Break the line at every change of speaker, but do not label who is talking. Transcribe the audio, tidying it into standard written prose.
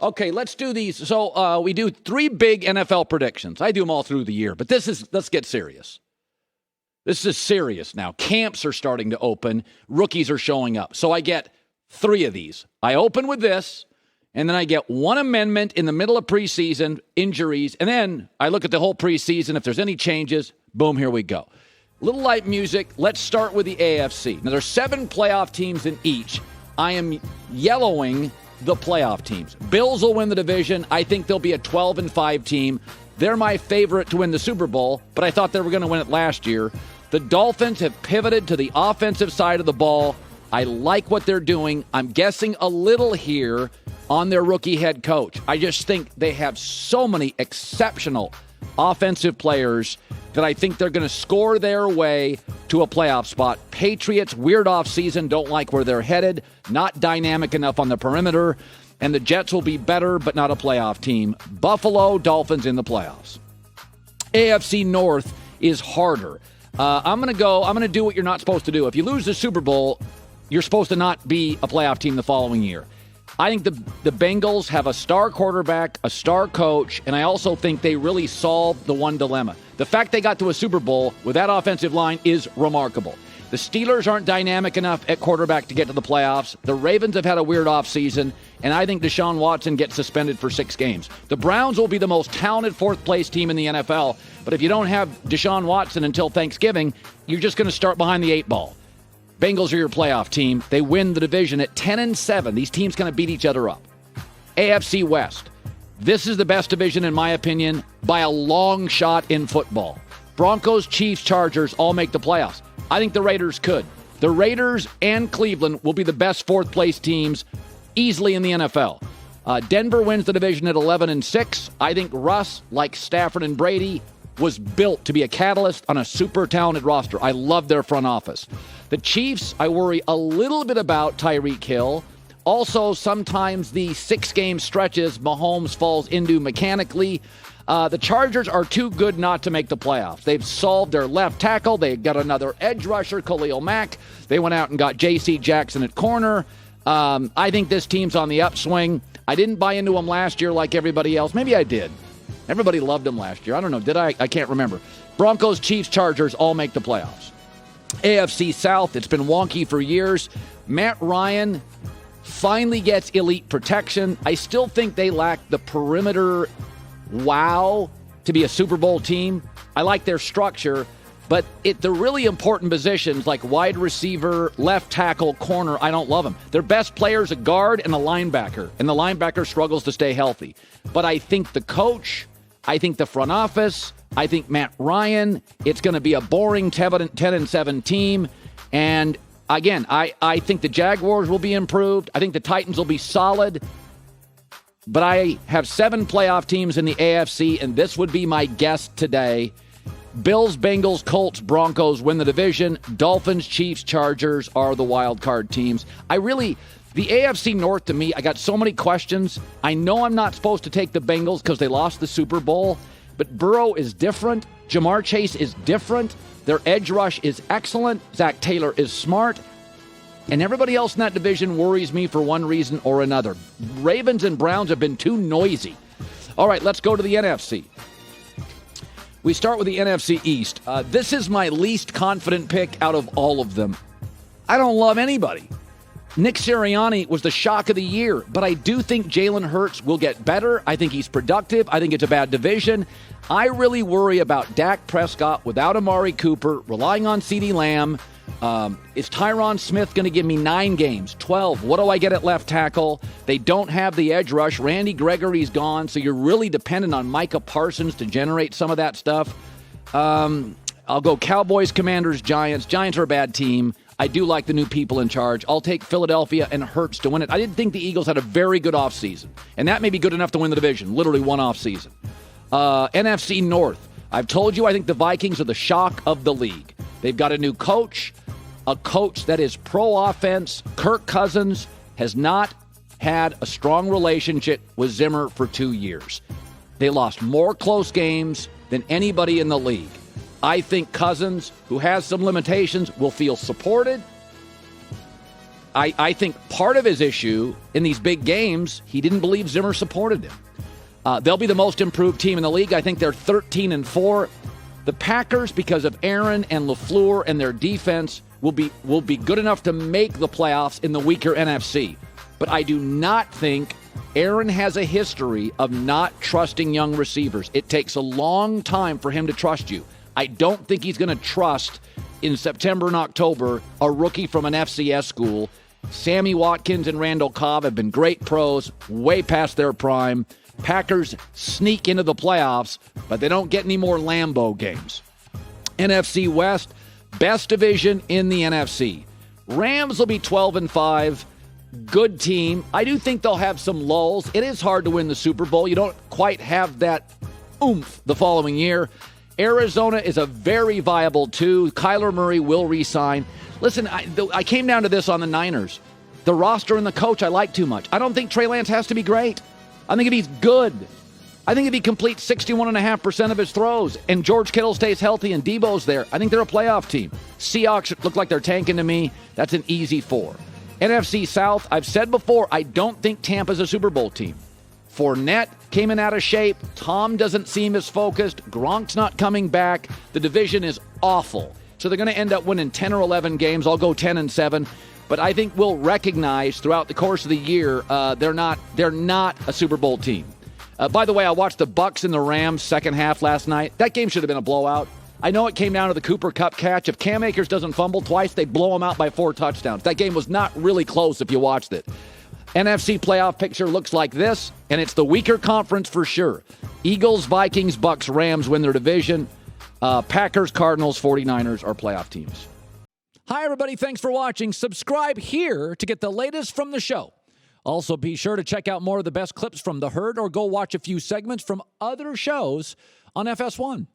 Okay, let's do these. So we do 3 big NFL predictions. I do them all through the year, but let's get serious. This is serious now. Camps are starting to open. Rookies are showing up. So I get 3 of these. I open with this, and then I get 1 amendment in the middle of preseason, injuries, and then I look at the whole preseason. If there's any changes, boom, here we go. Little light music. Let's start with the AFC. Now, there's 7 playoff teams in each. I am yellowing the playoff teams. Bills will win the division. I think they'll be a 12-5 team. They're my favorite to win the Super Bowl, but I thought they were going to win it last year. The Dolphins have pivoted to the offensive side of the ball. I like what they're doing. I'm guessing a little here on their rookie head coach. I just think they have so many exceptional offensive players that I think they're going to score their way to a playoff spot. Patriots, weird offseason, don't like where they're headed, not dynamic enough on the perimeter, and the Jets will be better, but not a playoff team. Buffalo, Dolphins in the playoffs. AFC North is harder. I'm going to do what you're not supposed to do. If you lose the Super Bowl, you're supposed to not be a playoff team the following year. I think the Bengals have a star quarterback, a star coach, and I also think they really solved the one dilemma. The fact they got to a Super Bowl with that offensive line is remarkable. The Steelers aren't dynamic enough at quarterback to get to the playoffs. The Ravens have had a weird offseason, and I think Deshaun Watson gets suspended for 6 games. The Browns will be the most talented 4th-place team in the NFL, but if you don't have Deshaun Watson until Thanksgiving, you're just going to start behind the 8 ball. Bengals are your playoff team. They win the division at 10-7. These teams kind of beat each other up. AFC West. This is the best division, in my opinion, by a long shot in football. Broncos, Chiefs, Chargers all make the playoffs. I think the Raiders could. The Raiders and Cleveland will be the best 4th-place teams easily in the NFL. Denver wins the division at 11-6. I think Russ, like Stafford and Brady, was built to be a catalyst on a super talented roster. I love their front office. The Chiefs, I worry a little bit about Tyreek Hill. Also, sometimes the 6-game stretches Mahomes falls into mechanically. The Chargers are too good not to make the playoffs. They've solved their left tackle. They got another edge rusher, Khalil Mack. They went out and got J.C. Jackson at corner. I think this team's on the upswing. I didn't buy into them last year like everybody else. Maybe I did. Everybody loved them last year. I don't know. Did I? I can't remember. Broncos, Chiefs, Chargers all make the playoffs. AFC South, it's been wonky for years. Matt Ryan finally gets elite protection. I still think they lack the perimeter wow to be a Super Bowl team. I like their structure, but the really important positions like wide receiver, left tackle, corner, I don't love them. Their best players a guard and a linebacker, and the linebacker struggles to stay healthy. But I think the coach, I think the front office, I think Matt Ryan, it's going to be a boring 10-7 team. And again, I think the Jaguars will be improved. I think the Titans will be solid. But I have 7 playoff teams in the AFC, and this would be my guess today. Bills, Bengals, Colts, Broncos win the division. Dolphins, Chiefs, Chargers are the wild card teams. The AFC North, to me, I got so many questions. I know I'm not supposed to take the Bengals because they lost the Super Bowl, but Burrow is different. Jamar Chase is different. Their edge rush is excellent. Zach Taylor is smart. And everybody else in that division worries me for one reason or another. Ravens and Browns have been too noisy. All right, let's go to the NFC. We start with the NFC East. This is my least confident pick out of all of them. I don't love anybody. Nick Sirianni was the shock of the year, but I do think Jalen Hurts will get better. I think he's productive. I think it's a bad division. I really worry about Dak Prescott without Amari Cooper, relying on CeeDee Lamb. Is Tyron Smith going to give me 9 games, 12? What do I get at left tackle? They don't have the edge rush. Randy Gregory's gone, so you're really dependent on Micah Parsons to generate some of that stuff. I'll go Cowboys, Commanders, Giants. Giants are a bad team. I do like the new people in charge. I'll take Philadelphia and Hurts to win it. I didn't think the Eagles had a very good offseason, and that may be good enough to win the division, literally one offseason. NFC North. I've told you I think the Vikings are the shock of the league. They've got a new coach, a coach that is pro-offense. Kirk Cousins has not had a strong relationship with Zimmer for 2 years. They lost more close games than anybody in the league. I think Cousins, who has some limitations, will feel supported. I think part of his issue in these big games, he didn't believe Zimmer supported him. They'll be the most improved team in the league. I think they're 13-4. The Packers, because of Aaron and LaFleur and their defense, will be good enough to make the playoffs in the weaker NFC. But I do not think Aaron has a history of not trusting young receivers. It takes a long time for him to trust you. I don't think he's going to trust in September and October a rookie from an FCS school. Sammy Watkins and Randall Cobb have been great pros, way past their prime. Packers sneak into the playoffs, but they don't get any more Lambeau games. NFC West, best division in the NFC. Rams will be 12-5. Good team. I do think they'll have some lulls. It is hard to win the Super Bowl. You don't quite have that oomph the following year. Arizona is a very viable two. Kyler Murray will re-sign. Listen, I came down to this on the Niners. The roster and the coach I like too much. I don't think Trey Lance has to be great. I think if he's good, I think if he completes 61.5% of his throws and George Kittle stays healthy and Debo's there, I think they're a playoff team. Seahawks look like they're tanking to me. That's an easy 4. NFC South, I've said before, I don't think Tampa's a Super Bowl team. Fournette came in out of shape. Tom doesn't seem as focused. Gronk's not coming back. The division is awful. So they're going to end up winning 10 or 11 games. I'll go 10-7. But I think we'll recognize throughout the course of the year they're not a Super Bowl team. By the way, I watched the Bucs and the Rams second half last night. That game should have been a blowout. I know it came down to the Cooper Kupp catch. If Cam Akers doesn't fumble twice, they blow him out by 4 touchdowns. That game was not really close if you watched it. NFC playoff picture looks like this, and it's the weaker conference for sure. Eagles, Vikings, Bucs, Rams win their division. Packers, Cardinals, 49ers are playoff teams. Hi, everybody. Thanks for watching. Subscribe here to get the latest from the show. Also, be sure to check out more of the best clips from The Herd or go watch a few segments from other shows on FS1.